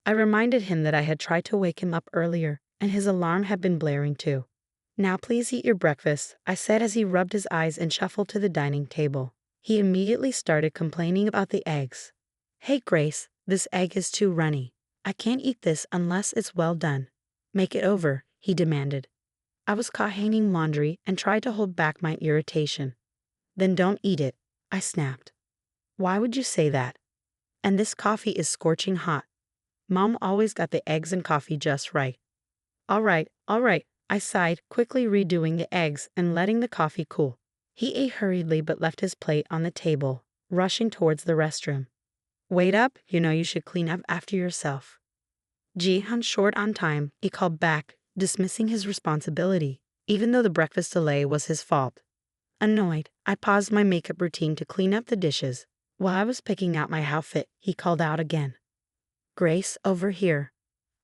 I reminded him that I had tried to wake him up earlier, and his alarm had been blaring too. "Now please eat your breakfast," I said as he rubbed his eyes and shuffled to the dining table. He immediately started complaining about the eggs. "Hey Grace, this egg is too runny. I can't eat this unless it's well done. Make it over," he demanded. I was caught hanging laundry and tried to hold back my irritation. "Then don't eat it," I snapped. "Why would you say that? And this coffee is scorching hot. Mom always got the eggs and coffee just right." All right, I sighed, quickly redoing the eggs and letting the coffee cool. He ate hurriedly but left his plate on the table, rushing towards the restroom. "Wait up, you should clean up after yourself." "I'm short on time," he called back, dismissing his responsibility, even though the breakfast delay was his fault. Annoyed, I paused my makeup routine to clean up the dishes. While I was picking out my outfit, he called out again. "Grace, over here.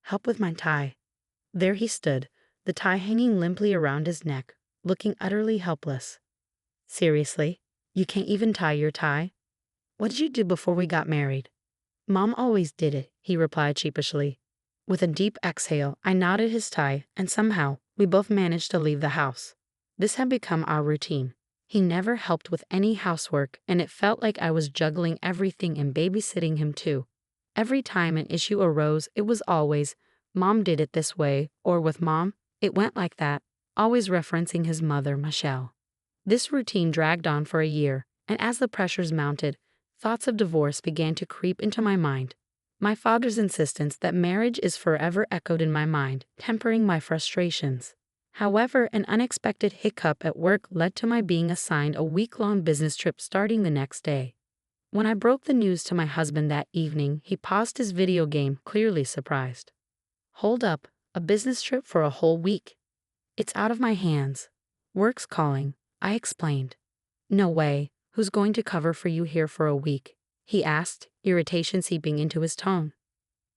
Help with my tie." There he stood, the tie hanging limply around his neck, looking utterly helpless. "Seriously? You can't even tie your tie? What did you do before we got married?" "Mom always did it," he replied sheepishly. With a deep exhale, I knotted his tie, and somehow, we both managed to leave the house. This had become our routine. He never helped with any housework, and it felt like I was juggling everything and babysitting him too. Every time an issue arose, it was always, "Mom did it this way," or "with Mom, it went like that," always referencing his mother, Michelle. This routine dragged on for a year, and as the pressures mounted, thoughts of divorce began to creep into my mind. My father's insistence that marriage is forever echoed in my mind, tempering my frustrations. However, an unexpected hiccup at work led to my being assigned a week-long business trip starting the next day. When I broke the news to my husband that evening, he paused his video game, clearly surprised. "Hold up, a business trip for a whole week? It's out of my hands. Work's calling," I explained. "No way, who's going to cover for you here for a week?" he asked, irritation seeping into his tone.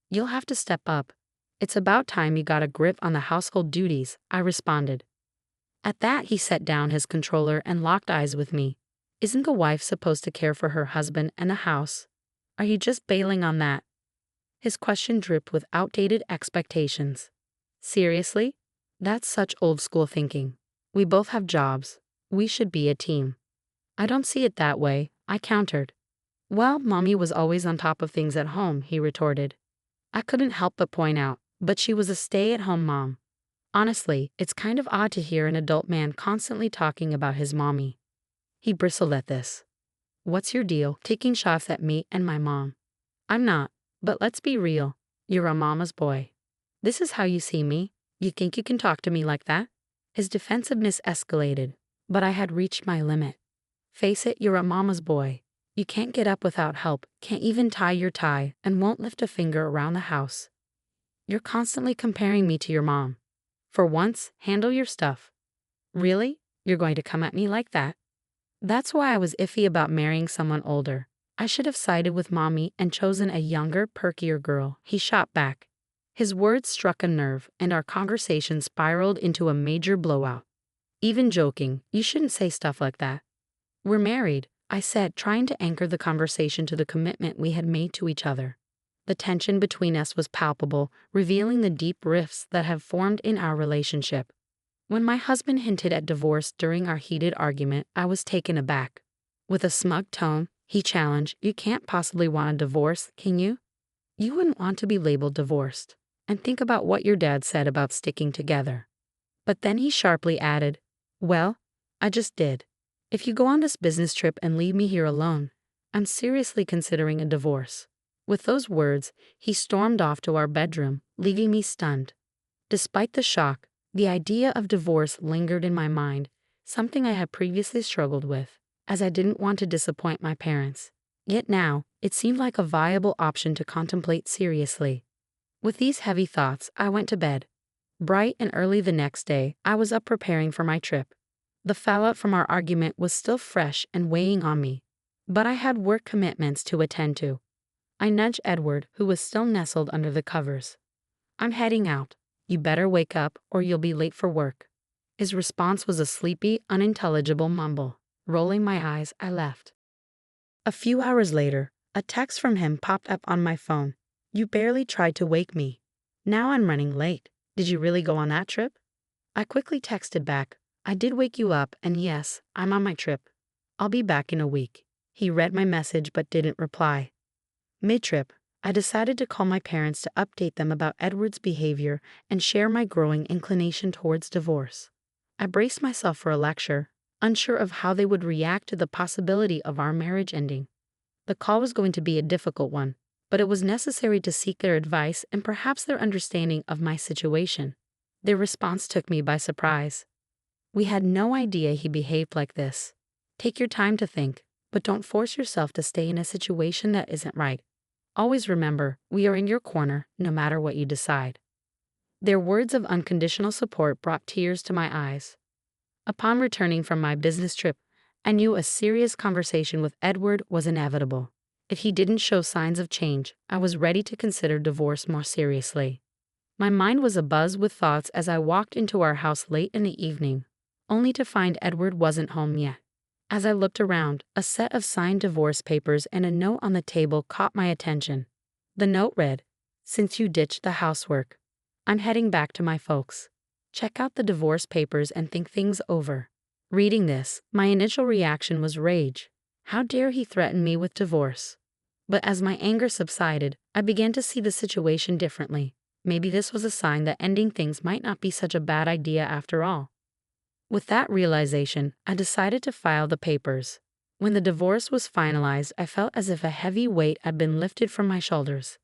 "You'll have to step up. It's about time you got a grip on the household duties," I responded. At that, he set down his controller and locked eyes with me. "Isn't a wife supposed to care for her husband and a house? Are you just bailing on that?" His question dripped with outdated expectations. "Seriously? That's such old school thinking. We both have jobs. We should be a team." "I don't see it that way," I countered. "Well, Mommy was always on top of things at home," he retorted. I couldn't help but point out, but she was a stay-at-home mom. Honestly, it's kind of odd to hear an adult man constantly talking about his mommy. He bristled at this. "What's your deal, taking shots at me and my mom?" "I'm not, but let's be real. You're a mama's boy. This is how you see me? You think you can talk to me like that?" His defensiveness escalated, but I had reached my limit. "Face it, you're a mama's boy. You can't get up without help, can't even tie your tie, and won't lift a finger around the house. You're constantly comparing me to your mom. For once, handle your stuff." "Really? You're going to come at me like that?" That's why I was iffy about marrying someone older. I should have sided with Mommy and chosen a younger, perkier girl, he shot back. His words struck a nerve, and our conversation spiraled into a major blowout. "Even joking, you shouldn't say stuff like that." "We're married," I said, trying to anchor the conversation to the commitment we had made to each other. The tension between us was palpable, revealing the deep rifts that have formed in our relationship. When my husband hinted at divorce during our heated argument, I was taken aback. With a smug tone, he challenged, "You can't possibly want a divorce, can you? You wouldn't want to be labeled divorced. And think about what your dad said about sticking together." But then he sharply added, "Well, I just did. If you go on this business trip and leave me here alone, I'm seriously considering a divorce." With those words, he stormed off to our bedroom, leaving me stunned. Despite the shock, the idea of divorce lingered in my mind, something I had previously struggled with, as I didn't want to disappoint my parents. Yet now, it seemed like a viable option to contemplate seriously. With these heavy thoughts, I went to bed. Bright and early the next day, I was up preparing for my trip. The fallout from our argument was still fresh and weighing on me, but I had work commitments to attend to. I nudged Edward, who was still nestled under the covers. "I'm heading out. You better wake up or you'll be late for work." His response was a sleepy, unintelligible mumble. Rolling my eyes, I left. A few hours later, a text from him popped up on my phone. You barely tried to wake me. Now I'm running late. Did you really go on that trip? I quickly texted back. I did wake you up, and yes, I'm on my trip. I'll be back in a week. He read my message but didn't reply. Mid-trip, I decided to call my parents to update them about Edward's behavior and share my growing inclination towards divorce. I braced myself for a lecture, unsure of how they would react to the possibility of our marriage ending. The call was going to be a difficult one, but it was necessary to seek their advice and perhaps their understanding of my situation. Their response took me by surprise. We had no idea he behaved like this. Take your time to think, but don't force yourself to stay in a situation that isn't right. Always remember, we are in your corner, no matter what you decide. Their words of unconditional support brought tears to my eyes. Upon returning from my business trip, I knew a serious conversation with Edward was inevitable. If he didn't show signs of change, I was ready to consider divorce more seriously. My mind was abuzz with thoughts as I walked into our house late in the evening, only to find Edward wasn't home yet. As I looked around, a set of signed divorce papers and a note on the table caught my attention. The note read, "Since you ditched the housework, I'm heading back to my folks. Check out the divorce papers and think things over." Reading this, my initial reaction was rage. How dare he threaten me with divorce? But as my anger subsided, I began to see the situation differently. Maybe this was a sign that ending things might not be such a bad idea after all. With that realization, I decided to file the papers. When the divorce was finalized, I felt as if a heavy weight had been lifted from my shoulders.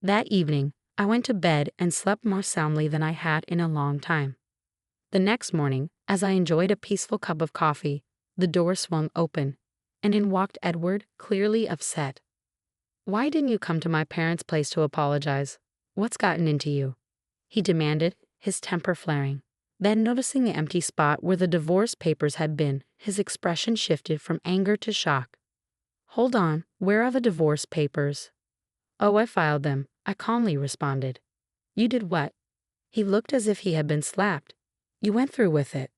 That evening, I went to bed and slept more soundly than I had in a long time. The next morning, as I enjoyed a peaceful cup of coffee, the door swung open, and in walked Edward, clearly upset. "Why didn't you come to my parents' place to apologize? What's gotten into you?" he demanded, his temper flaring. Then, noticing the empty spot where the divorce papers had been, his expression shifted from anger to shock. "Hold on, where are the divorce papers?" "Oh, I filed them," I calmly responded. "You did what?" He looked as if he had been slapped. "You went through with it."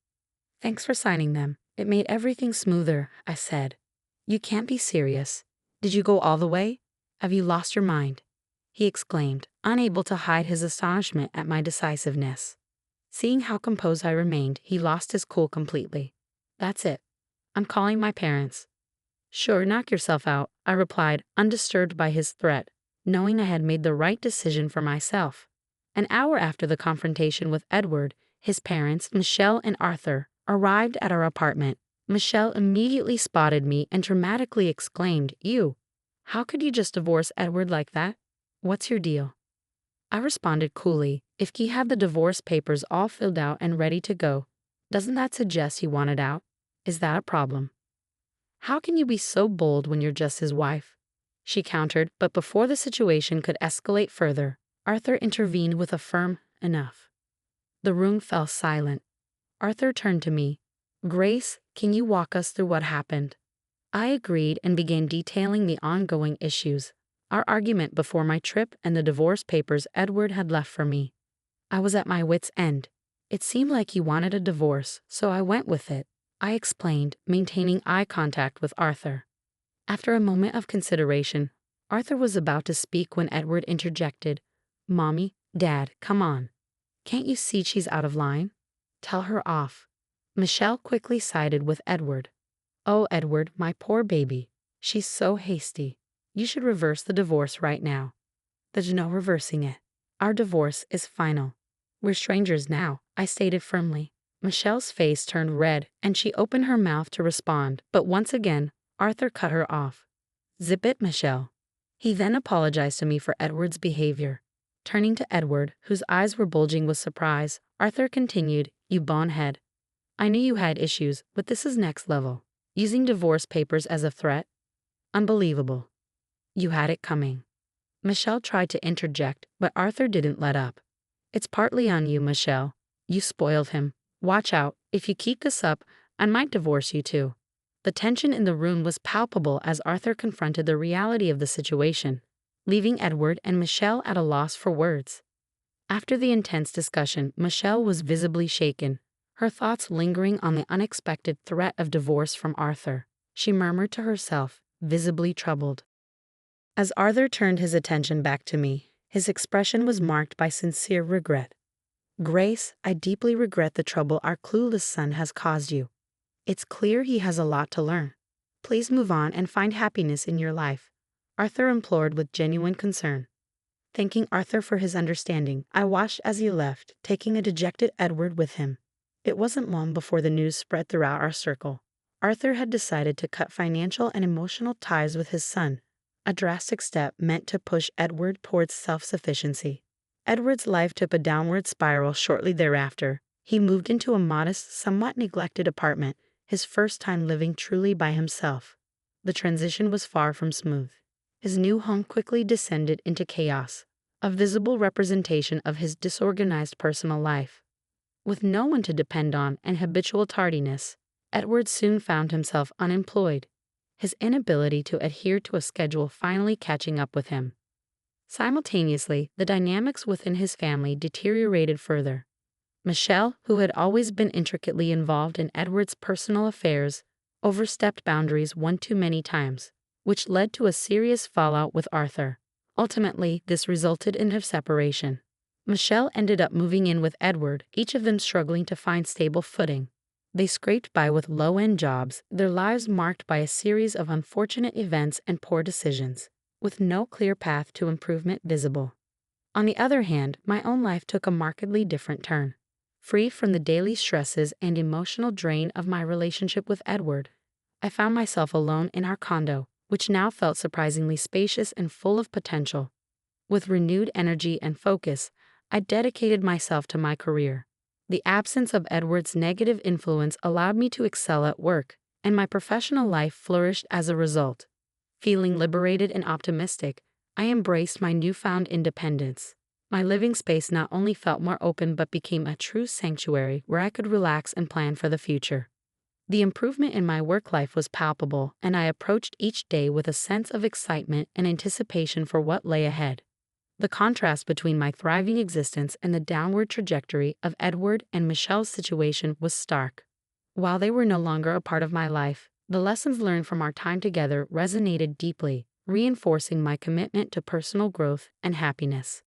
"Thanks for signing them. It made everything smoother," I said. "You can't be serious. Did you go all the way? Have you lost your mind?" he exclaimed, unable to hide his astonishment at my decisiveness. Seeing how composed I remained, he lost his cool completely. "That's it. I'm calling my parents." "Sure, knock yourself out," I replied, undisturbed by his threat, knowing I had made the right decision for myself. An hour after the confrontation with Edward, his parents, Michelle and Arthur, arrived at our apartment. Michelle immediately spotted me and dramatically exclaimed, "You! How could you just divorce Edward like that? What's your deal?" I responded coolly, "If he had the divorce papers all filled out and ready to go, doesn't that suggest he wanted out? Is that a problem?" "How can you be so bold when you're just his wife?" she countered, but before the situation could escalate further, Arthur intervened with a firm "enough." The room fell silent. Arthur turned to me. "Grace, can you walk us through what happened?" I agreed and began detailing the ongoing issues. Our argument before my trip and the divorce papers Edward had left for me. I was at my wit's end. It seemed like he wanted a divorce, so I went with it, I explained, maintaining eye contact with Arthur. After a moment of consideration, Arthur was about to speak when Edward interjected. "Mommy, Dad, come on. Can't you see she's out of line? Tell her off." Michelle quickly sided with Edward. "Oh, Edward, my poor baby. She's so hasty. You should reverse the divorce right now." "There's no reversing it. Our divorce is final. We're strangers now," I stated firmly. Michelle's face turned red, and she opened her mouth to respond, but once again, Arthur cut her off. "Zip it, Michelle." He then apologized to me for Edward's behavior. Turning to Edward, whose eyes were bulging with surprise, Arthur continued, "You bonehead. I knew you had issues, but this is next level. Using divorce papers as a threat? Unbelievable. You had it coming." Michelle tried to interject, but Arthur didn't let up. "It's partly on you, Michelle. You spoiled him. Watch out. If you keep this up, I might divorce you too." The tension in the room was palpable as Arthur confronted the reality of the situation, leaving Edward and Michelle at a loss for words. After the intense discussion, Michelle was visibly shaken, her thoughts lingering on the unexpected threat of divorce from Arthur. She murmured to herself, visibly troubled. As Arthur turned his attention back to me, His expression was marked by sincere regret. "Grace, I deeply regret the trouble our clueless son has caused you. It's clear he has a lot to learn. Please move on and find happiness in your life," Arthur implored with genuine concern. Thanking Arthur for his understanding, I watched as he left, taking a dejected Edward with him. It wasn't long before the news spread throughout our circle. Arthur had decided to cut financial and emotional ties with his son, a drastic step meant to push Edward towards self-sufficiency. Edward's life took a downward spiral shortly thereafter. He moved into a modest, somewhat neglected apartment, his first time living truly by himself. The transition was far from smooth. His new home quickly descended into chaos, a visible representation of his disorganized personal life. With no one to depend on and habitual tardiness, Edward soon found himself unemployed, his inability to adhere to a schedule finally catching up with him. Simultaneously, the dynamics within his family deteriorated further. Michelle, who had always been intricately involved in Edward's personal affairs, overstepped boundaries one too many times, which led to a serious fallout with Arthur. Ultimately, this resulted in a separation. Michelle ended up moving in with Edward, each of them struggling to find stable footing. They scraped by with low-end jobs, their lives marked by a series of unfortunate events and poor decisions, with no clear path to improvement visible. On the other hand, my own life took a markedly different turn. Free from the daily stresses and emotional drain of my relationship with Edward, I found myself alone in our condo, which now felt surprisingly spacious and full of potential. With renewed energy and focus, I dedicated myself to my career. The absence of Edward's negative influence allowed me to excel at work, and my professional life flourished as a result. Feeling liberated and optimistic, I embraced my newfound independence. My living space not only felt more open but became a true sanctuary where I could relax and plan for the future. The improvement in my work life was palpable, and I approached each day with a sense of excitement and anticipation for what lay ahead. The contrast between my thriving existence and the downward trajectory of Edward and Michelle's situation was stark. While they were no longer a part of my life, the lessons learned from our time together resonated deeply, reinforcing my commitment to personal growth and happiness.